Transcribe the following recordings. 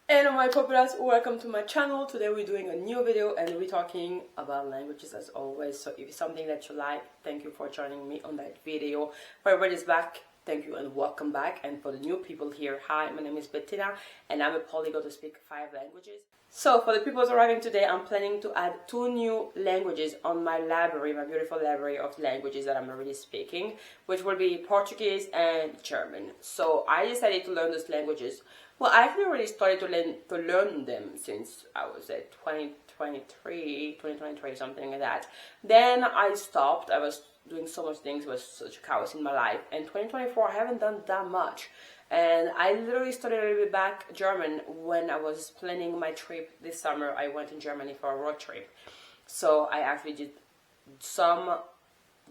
Hello my populace, welcome to my channel. Today we're doing a new video and we're talking about languages as always. So if it's something that you like, thank you for joining me on that video. For everybody's back, thank you and welcome back. And for the new people here, hi, my name is Bettina and I'm a polyglot to speak 5 languages. So for the people arriving today, I'm planning to add 2 new languages on my library, my beautiful library of languages that I'm already speaking, which will be Portuguese and German. So I decided to learn those languages. Well, I actually already started to learn them since I was at 2023, something like that. Then I stopped. I was doing so much things. It was such a chaos in my life. And 2024, I haven't done that much. And I literally started a little bit back German when I was planning my trip this summer. I went in Germany for a road trip. So I actually did some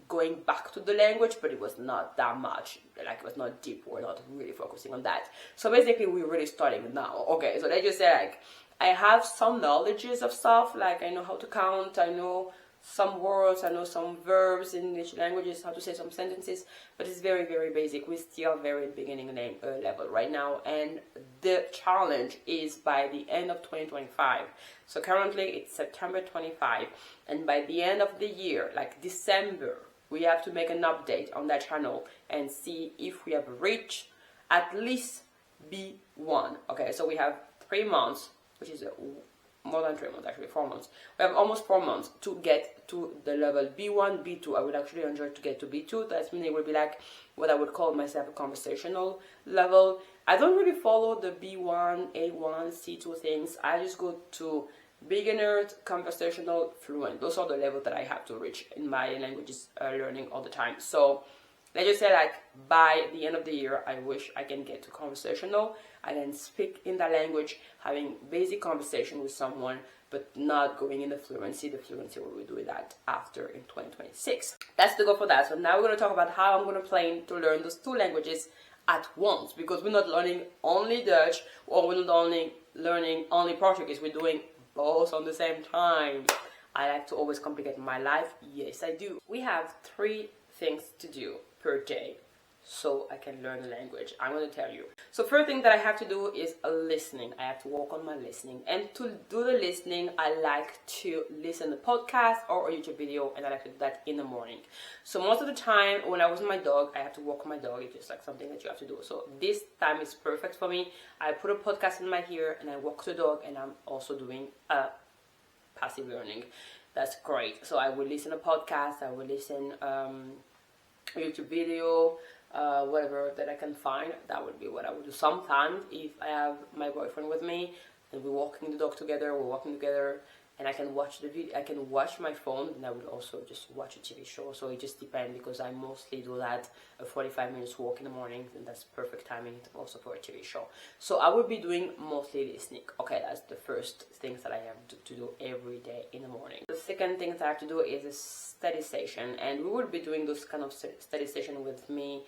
going back to the language, but it was not that much, like it was not deep. We're not really focusing on that. So basically we're really starting now. Okay, so let's just say like I have some knowledges of stuff, like I know how to count, I know some words, I know some verbs in English languages, how to say some sentences, but it's very, very basic. We're still very beginning level right now, and the challenge is by the end of 2025. So currently it's September 25, and by the end of the year, like December, we have to make an update on that channel and see if we have reached at least B1. Okay, so we have 3 months, which is more than 3 months, actually 4 months. We have almost 4 months to get to the level B1, B2. I would actually enjoy to get to B2. That means it would be like what I would call myself a conversational level. I don't really follow the B1, A1, C2 things. I just go to beginner, conversational, fluent. Those are the levels that I have to reach in my languages learning all the time. So let's just say like by the end of the year, I wish I can get to conversational. I can speak in that language, having basic conversation with someone, but not going in the fluency. The fluency we will do that after in 2026. That's the goal for that. So now we're going to talk about how I'm going to plan to learn those 2 languages at once, because we're not learning only Dutch or we're not only learning only Portuguese. We're doing both on the same time. I like to always complicate my life. Yes, I do. We have 3 things to do per day so I can learn the language. I'm going to tell you. So first thing that I have to do is listening. I have to work on my listening. And to do the listening, I like to listen to podcast or a YouTube video, and I like to do that in the morning. So most of the time when I was with my dog, I have to walk my dog. It's just like something that you have to do. So this time is perfect for me. I put a podcast in my ear and I walk the dog, and I'm also doing passive learning. That's great. So I will listen to podcast, I will listen YouTube video, whatever that I can find. That would be what I would do. Sometimes if I have my boyfriend with me and we're walking the dog together, and I can watch the video, I can watch my phone, and I would also just watch a TV show. So it just depends, because I mostly do that a 45 minutes walk in the morning, and that's perfect timing also for a TV show. So I would be doing mostly listening. Okay, that's the first things that I have to do every day in the morning. The second thing that I have to do is a study session, and we will be doing those kind of study session with me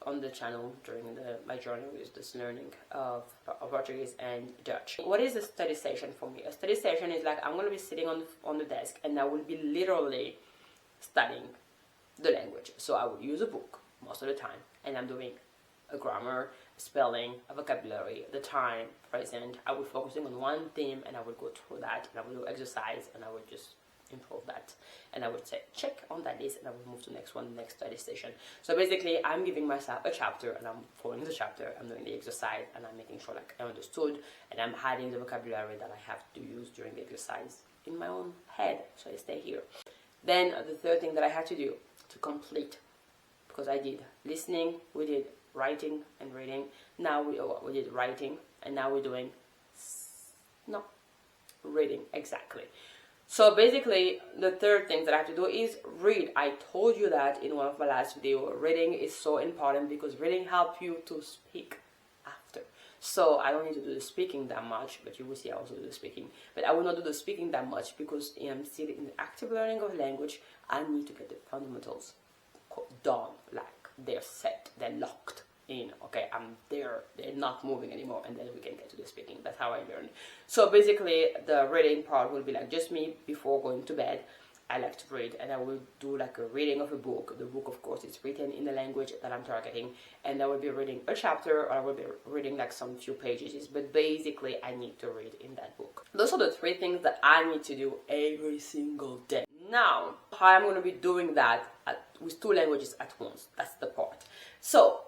on the channel during my journey with this learning of Portuguese and Dutch. What is a study session for me? A study session is like I'm going to be sitting on the desk, and I will be literally studying the language. So I will use a book most of the time, and I'm doing a grammar, spelling, a vocabulary, the time, present. I will focusing on one theme, and I will go through that, and I will do exercise, and I will just improve that, and I would say check on that list, and I will move to the next one, the next study session. So basically I'm giving myself a chapter, and I'm following the chapter, I'm doing the exercise, and I'm making sure like I understood, and I'm adding the vocabulary that I have to use during the exercise in my own head, so I stay here. Then the third thing that I had to do to complete, because I did listening, we did writing and reading, now we did writing, and now we're doing reading, exactly. So basically, the third thing that I have to do is read. I told you that in one of my last videos. Reading is so important because reading helps you to speak after. So I don't need to do the speaking that much, but you will see I also do the speaking. But I will not do the speaking that much because I'm still in the active learning of language. I need to get the fundamentals done, like they're set, they're locked in. Okay, I'm there, they're not moving anymore, and then we can get to the speaking. That's how I learn. So basically the reading part will be like just me before going to bed. I like to read, and I will do like a reading of a book. The book, of course, is written in the language that I'm targeting, and I will be reading a chapter, or I will be reading like some few pages, but basically I need to read in that book. Those are the 3 things that I need to do every single day. Now, how I'm going to be doing that with 2 languages at once, that's the part. So,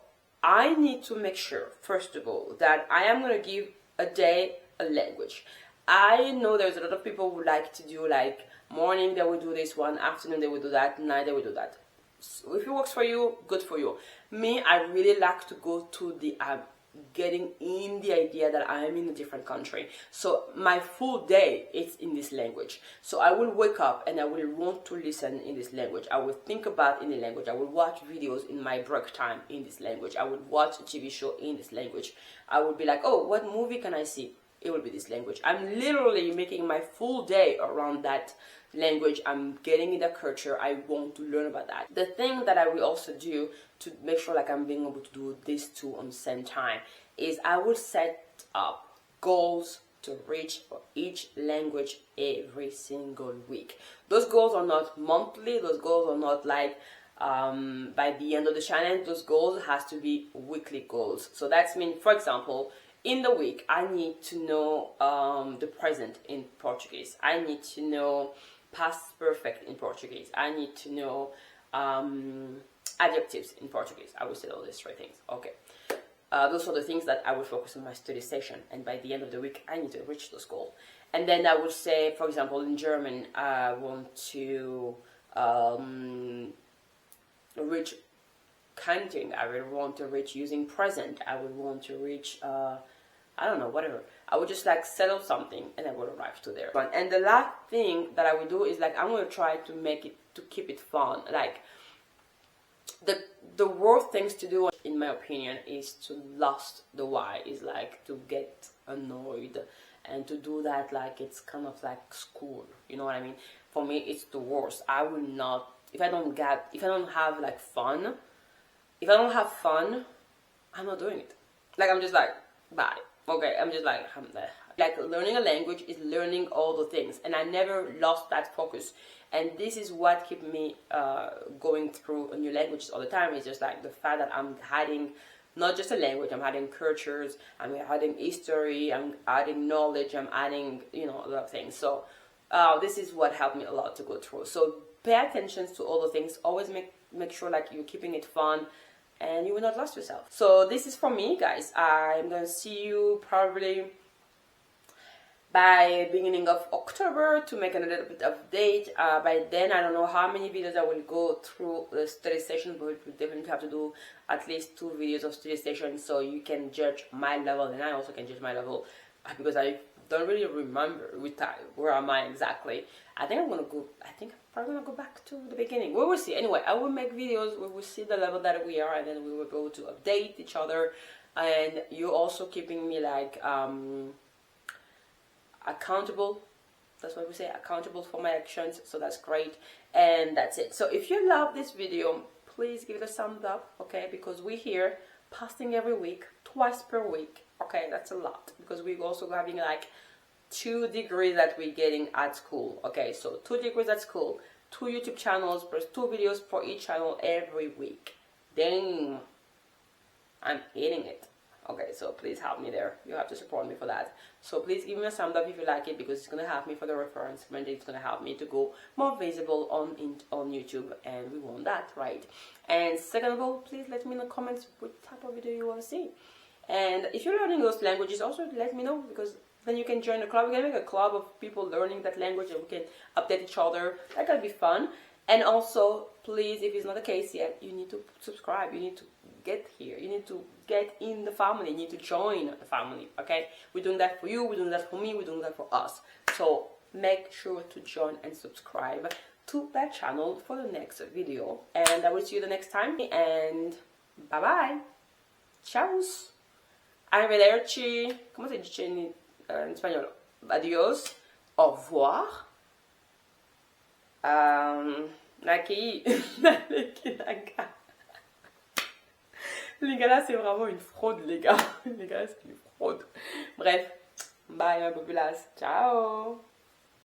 I need to make sure, first of all, that I am going to give a day a language. I know there's a lot of people who like to do like morning they will do this one, afternoon they will do that, night they will do that. So if it works for you, good for you. Me, I really like to go to the getting in the idea that I am in a different country. So my full day is in this language. So I will wake up and I will want to listen in this language. I will think about in the language. I will watch videos in my break time in this language. I will watch a TV show in this language. I will be like, oh, what movie can I see? It will be this language. I'm literally making my full day around that language. I'm getting in the culture. I want to learn about that. The thing that I will also do to make sure like I'm being able to do these 2 on the same time is I will set up goals to reach for each language every single week. Those goals are not monthly. Those goals are not like by the end of the challenge. Those goals has to be weekly goals. So that's mean, for example, in the week, I need to know the present in Portuguese. I need to know past perfect in Portuguese. I need to know adjectives in Portuguese. I will say all these 3 things. Okay. Those are the things that I will focus on my study session. And by the end of the week, I need to reach those goals. And then I will say, for example, in German, I want to reach counting. I will want to reach using present. I will want to reach I don't know, whatever. I would just like settle something and I will arrive to there. And the last thing that I will do is like I'm going to try to keep it fun. Like the worst things to do, in my opinion, is to lose the why. Is like to get annoyed and to do that like it's kind of like school. You know what I mean? For me, it's the worst. I will not, if I don't have like fun, if I don't have fun, I'm not doing it. Like I'm just like, bye. Okay, I'm just like, like learning a language is learning all the things, and I never lost that focus. And this is what keeps me going through new languages all the time. It's just like the fact that I'm adding not just a language, I'm adding cultures, I'm adding history, I'm adding knowledge, I'm adding, you know, a lot of things. So this is what helped me a lot to go through. So pay attention to all the things. Always make sure like you're keeping it fun, and you will not lose yourself. So this is for me, guys. I'm gonna see you probably by beginning of October to make a little bit of date. By then, I don't know how many videos I will go through the study session, but we definitely have to do at least 2 videos of study session so you can judge my level, and I also can judge my level because I don't really remember where am I exactly. I think I'm probably gonna go back to the beginning. We will see. Anyway, I will make videos. We will see the level that we are, and then we will go to update each other. And you're also keeping me like accountable. That's what we say, accountable for my actions. So that's great. And that's it. So if you love this video, please give it a thumbs up, okay? Because we're here posting every week, twice per week. Okay, that's a lot because we're also having like 2 degrees that we're getting at school. Okay, so 2 degrees at school, 2 YouTube channels plus 2 videos for each channel every week. Dang, I'm hitting it. Okay, so please help me there. You have to support me for that. So please give me a thumbs up if you like it, because it's gonna help me for the reference. It's gonna help me to go more visible on YouTube, and we want that, right? And second of all, please let me in the comments what type of video you want to see. And if you're learning those languages, also let me know, because then you can join the club. We can make a club of people learning that language, and we can update each other. That could be fun. And also, please, if it's not the case yet, you need to subscribe. You need to get here. You need to get in the family. You need to join the family, okay? We're doing that for you. We're doing that for me. We're doing that for us. So make sure to join and subscribe to that channel for the next video. And I will see you the next time. And bye-bye. Ciao. Arrivederci. Comment si dice in espagnolo? Adios. Au revoir. Naki. Les gars là c'est vraiment une fraude les gars. Les gars c'est une fraude. Bref. Bye my populace. Ciao.